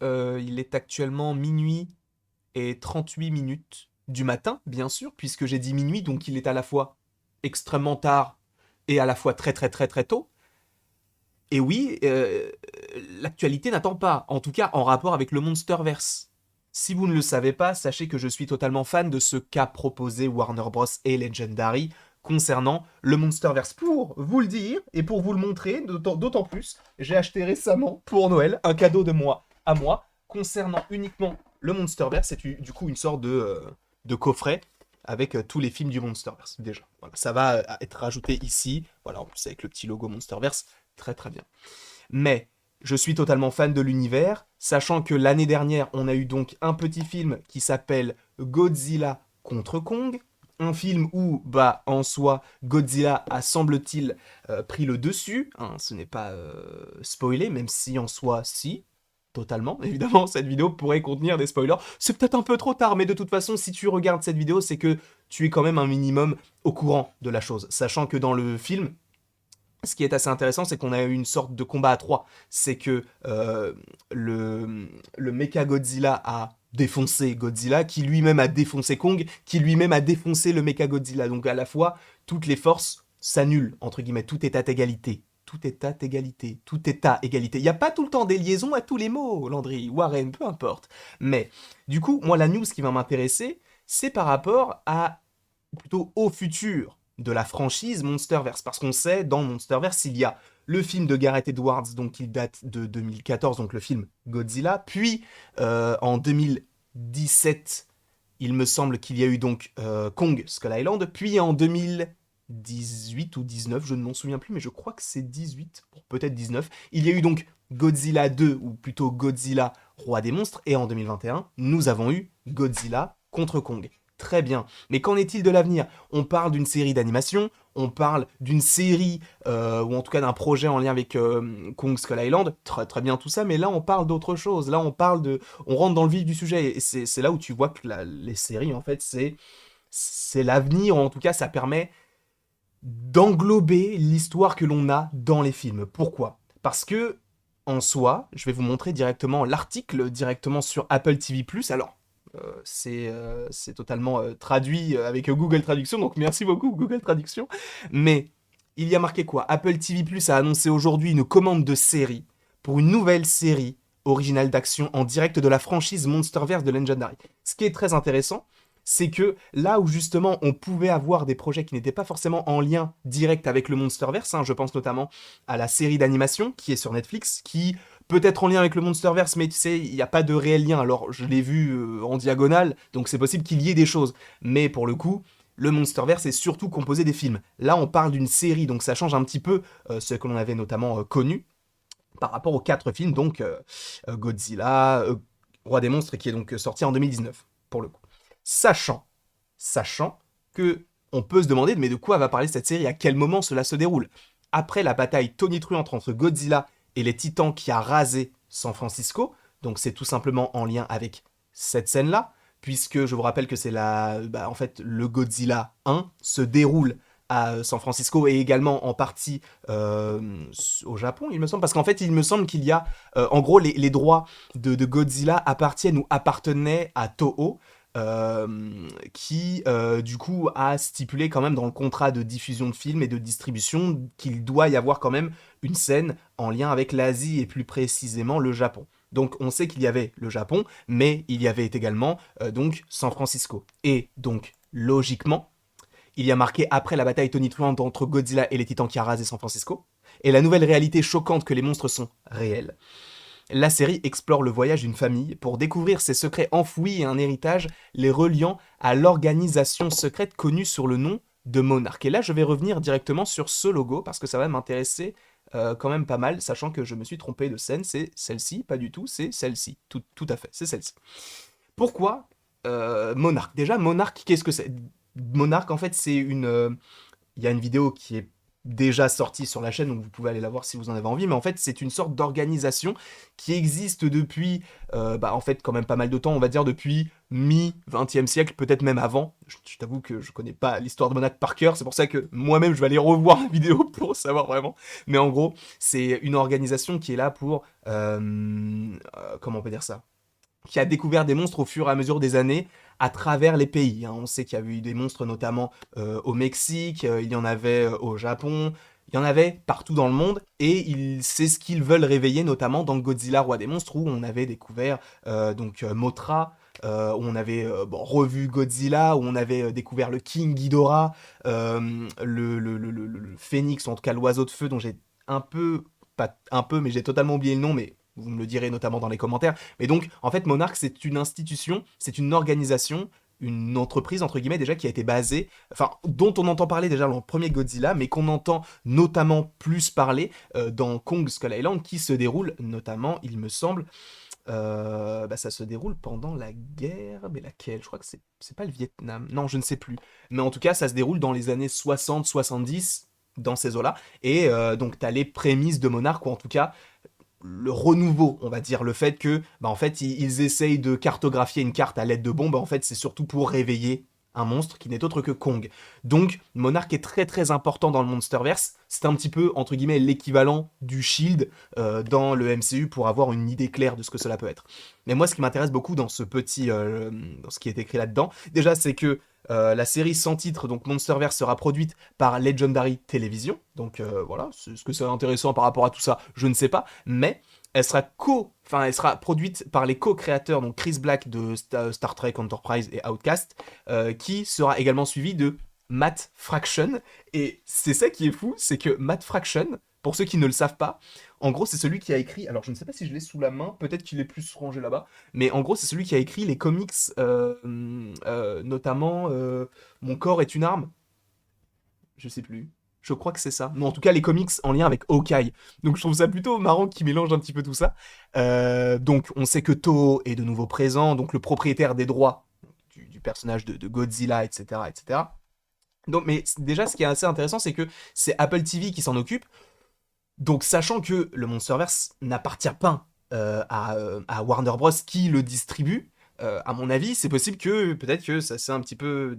Il est actuellement minuit et 38 minutes du matin, bien sûr, puisque j'ai dit minuit, donc il est à la fois extrêmement tard et à la fois très très très très tôt. Et oui, l'actualité n'attend pas, en tout cas en rapport avec le Monsterverse. Si vous ne le savez pas, sachez que je suis totalement fan de ce qu'a proposé Warner Bros. Et Legendary concernant le Monsterverse. Pour vous le dire et pour vous le montrer, d'autant plus, j'ai acheté récemment pour Noël un cadeau de moi à moi concernant uniquement le Monsterverse. C'est du coup une sorte de coffret avec tous les films du Monsterverse déjà. Voilà, ça va être rajouté ici. Voilà, en plus avec le petit logo Monsterverse. Très très bien. Mais je suis totalement fan de l'univers, sachant que l'année dernière, on a eu donc un petit film qui s'appelle Godzilla contre Kong. Un film où, bah, en soi, Godzilla a, semble-t-il, pris le dessus. Hein, ce n'est pas spoilé, même si en soi, si. Totalement. Évidemment, cette vidéo pourrait contenir des spoilers. C'est peut-être un peu trop tard, mais de toute façon, si tu regardes cette vidéo, c'est que tu es quand même un minimum au courant de la chose. Sachant que dans le film, ce qui est assez intéressant, c'est qu'on a eu une sorte de combat à trois. C'est que le Mecha Godzilla a défoncé Godzilla, qui lui-même a défoncé Kong, qui lui-même a défoncé le Mecha Godzilla. Donc à la fois, toutes les forces s'annulent, entre guillemets, tout est à égalité. Tout est à égalité, tout est à égalité. Il n'y a pas tout le temps des liaisons à tous les mots, Landry, Warren, peu importe. Mais du coup, moi, la news qui va m'intéresser, c'est par rapport à plutôt au futur de la franchise Monsterverse. Parce qu'on sait, dans Monsterverse, il y a le film de Gareth Edwards, donc il date de 2014, donc le film Godzilla. Puis, en 2017, il me semble qu'il y a eu donc Kong Skull Island. Puis en 2018 ou 19, je ne m'en souviens plus, mais je crois que c'est 18, peut-être 19. Il y a eu donc Godzilla 2, ou plutôt Godzilla Roi des monstres. Et en 2021, nous avons eu Godzilla contre Kong. Très bien. Mais qu'en est-il de l'avenir? On parle d'une série d'animation, on parle d'une série, ou en tout cas d'un projet en lien avec Kong Skull Island, très, très bien tout ça, mais là on parle d'autre chose, là on parle de... On rentre dans le vif du sujet, et c'est là où tu vois que les séries, en fait, c'est l'avenir, ou en tout cas ça permet d'englober l'histoire que l'on a dans les films. Pourquoi? Parce que, en soi, je vais vous montrer directement l'article, directement sur Apple TV+. Alors, c'est totalement traduit avec Google Traduction, donc merci beaucoup Google Traduction. Mais il y a marqué quoi? Apple TV Plus a annoncé aujourd'hui une commande de série pour une nouvelle série originale d'action en direct de la franchise Monsterverse de Legendary. Ce qui est très intéressant, c'est que là où justement on pouvait avoir des projets qui n'étaient pas forcément en lien direct avec le Monsterverse, hein, je pense notamment à la série d'animation qui est sur Netflix, qui peut-être en lien avec le Monsterverse, mais tu sais, il n'y a pas de réel lien. Alors, je l'ai vu en diagonale, donc c'est possible qu'il y ait des choses. Mais pour le coup, le Monsterverse est surtout composé des films. Là, on parle d'une série, donc ça change un petit peu ce que l'on avait notamment connu par rapport aux quatre films, donc Godzilla, Roi des monstres, qui est donc sorti en 2019, pour le coup. Sachant, sachant que on peut se demander, mais de quoi va parler cette série, à quel moment cela se déroule? Après la bataille tonitruante entre Godzilla et les Titans qui a rasé San Francisco, donc c'est tout simplement en lien avec cette scène-là, puisque je vous rappelle que c'est en fait, le Godzilla 1 se déroule à San Francisco et également en partie au Japon, il me semble, parce qu'en fait, il me semble qu'il y a, en gros, les droits de Godzilla appartiennent ou appartenaient à Toho, qui du coup a stipulé quand même dans le contrat de diffusion de films et de distribution qu'il doit y avoir quand même une scène en lien avec l'Asie et plus précisément le Japon. Donc on sait qu'il y avait le Japon, mais il y avait également donc San Francisco. Et donc logiquement, il y a marqué après la bataille tonitruante entre Godzilla et les Titans qui a rasé San Francisco, et la nouvelle réalité choquante que les monstres sont réels. La série explore le voyage d'une famille pour découvrir ses secrets enfouis et un héritage les reliant à l'organisation secrète connue sur le nom de Monarch. Et là, je vais revenir directement sur ce logo parce que ça va m'intéresser quand même pas mal, sachant que je me suis trompé de scène, c'est celle-ci, pas du tout, c'est celle-ci. Tout à fait, c'est celle-ci. Pourquoi Monarch? Déjà, Monarch, qu'est-ce que c'est? Monarch, en fait, c'est une... Il y a une vidéo qui est déjà sortie sur la chaîne, donc vous pouvez aller la voir si vous en avez envie, mais en fait c'est une sorte d'organisation qui existe depuis, en fait quand même pas mal de temps, on va dire depuis mi-20e siècle, peut-être même avant. Je t'avoue que je connais pas l'histoire de Monac par cœur, c'est pour ça que moi-même je vais aller revoir la vidéo pour savoir vraiment. Mais en gros, c'est une organisation qui est là pour, comment on peut dire ça, qui a découvert des monstres au fur et à mesure des années à travers les pays, hein. On sait qu'il y a eu des monstres notamment au Mexique, il y en avait au Japon, il y en avait partout dans le monde, et c'est ce qu'ils veulent réveiller notamment dans Godzilla Roi des monstres, où on avait découvert Mothra, où on avait revu Godzilla, où on avait découvert le King Ghidorah, le phénix, ou en tout cas l'oiseau de feu, dont j'ai un peu, pas un peu, mais j'ai totalement oublié le nom, mais vous me le direz notamment dans les commentaires. Mais donc, en fait, Monarch, c'est une institution, c'est une organisation, une entreprise, entre guillemets, déjà, qui a été basée, enfin, dont on entend parler déjà dans le premier Godzilla, mais qu'on entend notamment plus parler dans Kong Skull Island, qui se déroule notamment, il me semble, ça se déroule pendant la guerre, mais laquelle? Je crois que c'est pas le Vietnam. Non, je ne sais plus. Mais en tout cas, ça se déroule dans les années 60-70, dans ces eaux-là. Et donc, t'as les prémices de Monarch, ou en tout cas, le renouveau, on va dire, le fait que, en fait, ils essayent de cartographier une carte à l'aide de bombes, en fait, c'est surtout pour réveiller un monstre qui n'est autre que Kong. Donc, Monarch est très très important dans le Monsterverse. C'est un petit peu, entre guillemets, l'équivalent du Shield dans le MCU pour avoir une idée claire de ce que cela peut être. Mais moi, ce qui m'intéresse beaucoup dans ce petit, dans ce qui est écrit là-dedans, déjà, c'est que la série sans titre, donc Monsterverse, sera produite par Legendary Television. Donc voilà, ce que c'est intéressant par rapport à tout ça, je ne sais pas. Mais elle sera elle sera produite par les co-créateurs, donc Chris Black de Star Trek Enterprise et Outcast, qui sera également suivi de Matt Fraction. Et c'est ça qui est fou, c'est que Matt Fraction, pour ceux qui ne le savent pas, en gros c'est celui qui a écrit, alors je ne sais pas si je l'ai sous la main, peut-être qu'il est plus rangé là-bas, mais en gros c'est celui qui a écrit les comics, notamment Mon corps est une arme, je sais plus. Je crois que c'est ça. Non, en tout cas, les comics en lien avec Hawkeye. Donc, je trouve ça plutôt marrant qu'il mélange un petit peu tout ça. Donc, on sait que Toho est de nouveau présent, donc le propriétaire des droits du personnage de Godzilla, etc., etc. Donc, mais déjà, ce qui est assez intéressant, c'est que c'est Apple TV qui s'en occupe. Donc, sachant que le Monsterverse n'appartient pas à Warner Bros. Qui le distribue, à mon avis, c'est possible que peut-être que ça s'est un petit peu,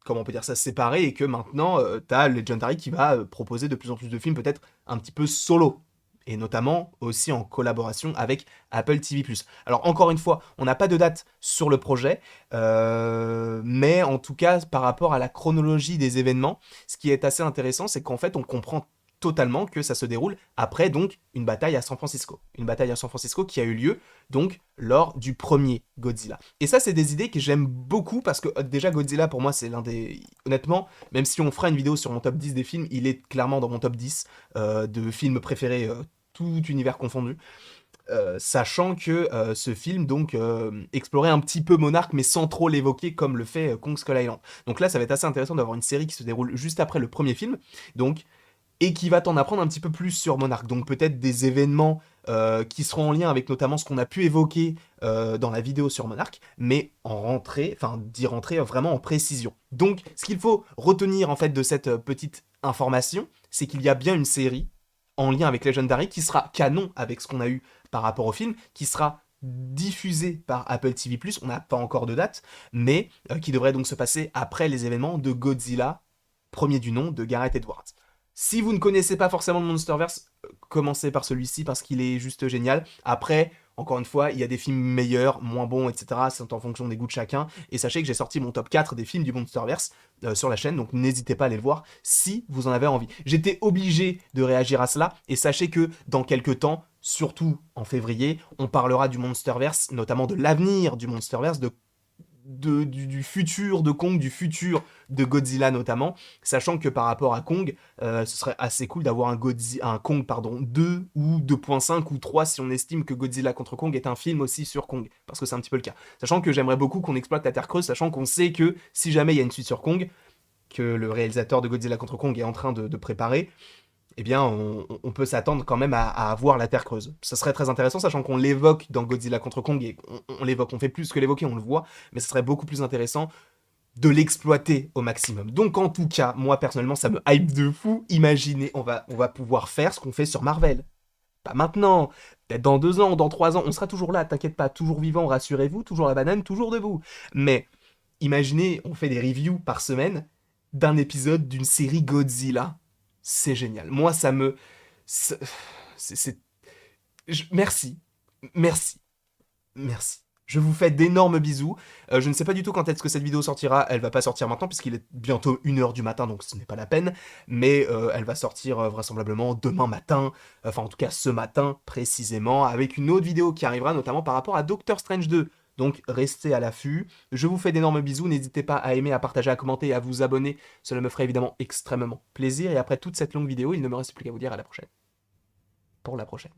comment on peut dire ça, séparé, et que maintenant t'as Legendary qui va proposer de plus en plus de films peut-être un petit peu solo, et notamment aussi en collaboration avec Apple TV+. Alors encore une fois, on n'a pas de date sur le projet, mais en tout cas par rapport à la chronologie des événements, ce qui est assez intéressant, c'est qu'en fait on comprend totalement que ça se déroule après donc une bataille à San Francisco. Une bataille à San Francisco qui a eu lieu donc lors du premier Godzilla. Et ça, c'est des idées que j'aime beaucoup parce que déjà Godzilla pour moi c'est l'un des... Honnêtement, même si on fera une vidéo sur mon top 10 des films, il est clairement dans mon top 10 de films préférés, tout univers confondu. Sachant que ce film donc explorait un petit peu Monarch mais sans trop l'évoquer comme le fait Kong Skull Island. Donc là ça va être assez intéressant d'avoir une série qui se déroule juste après le premier film. Donc et qui va t'en apprendre un petit peu plus sur Monarch. Donc peut-être des événements qui seront en lien avec notamment ce qu'on a pu évoquer dans la vidéo sur Monarch, mais d'y rentrer vraiment en précision. Donc ce qu'il faut retenir en fait de cette petite information, c'est qu'il y a bien une série en lien avec Legendary qui sera canon avec ce qu'on a eu par rapport au film, qui sera diffusée par Apple TV+, on n'a pas encore de date, mais qui devrait donc se passer après les événements de Godzilla, premier du nom de Gareth Edwards. Si vous ne connaissez pas forcément le Monsterverse, commencez par celui-ci parce qu'il est juste génial. Après, encore une fois, il y a des films meilleurs, moins bons, etc. C'est en fonction des goûts de chacun. Et sachez que j'ai sorti mon top 4 des films du Monsterverse sur la chaîne, donc n'hésitez pas à aller le voir si vous en avez envie. J'étais obligé de réagir à cela, et sachez que dans quelques temps, surtout en février, on parlera du Monsterverse, notamment de l'avenir du Monsterverse, du futur de Kong, du futur de Godzilla notamment, sachant que par rapport à Kong, ce serait assez cool d'avoir un Kong 2 ou 2.5 ou 3 si on estime que Godzilla contre Kong est un film aussi sur Kong, parce que c'est un petit peu le cas. Sachant que j'aimerais beaucoup qu'on exploite la Terre creuse, sachant qu'on sait que si jamais il y a une suite sur Kong, que le réalisateur de Godzilla contre Kong est en train de préparer, eh bien, on peut s'attendre quand même à avoir la Terre creuse. Ça serait très intéressant, sachant qu'on l'évoque dans Godzilla contre Kong, et on l'évoque, on fait plus que l'évoquer, on le voit, mais ce serait beaucoup plus intéressant de l'exploiter au maximum. Donc en tout cas, moi personnellement, ça me hype de fou. Imaginez, on va pouvoir faire ce qu'on fait sur Marvel. Pas maintenant, peut-être dans 2 ans, dans 3 ans, on sera toujours là, t'inquiète pas, toujours vivant, rassurez-vous, toujours la banane, toujours debout. Mais imaginez, on fait des reviews par semaine d'un épisode d'une série Godzilla. C'est génial. Moi, ça me... c'est- c'est- Merci. Merci. Merci. Je vous fais d'énormes bisous. Je ne sais pas du tout quand est-ce que cette vidéo sortira. Elle va pas sortir maintenant puisqu'il est bientôt 1h du matin, donc ce n'est pas la peine. Mais elle va sortir vraisemblablement demain matin. Enfin, en tout cas, ce matin précisément, avec une autre vidéo qui arrivera notamment par rapport à Doctor Strange 2. Donc restez à l'affût. Je vous fais d'énormes bisous. N'hésitez pas à aimer, à partager, à commenter et à vous abonner. Cela me ferait évidemment extrêmement plaisir. Et après toute cette longue vidéo, il ne me reste plus qu'à vous dire à la prochaine. Pour la prochaine.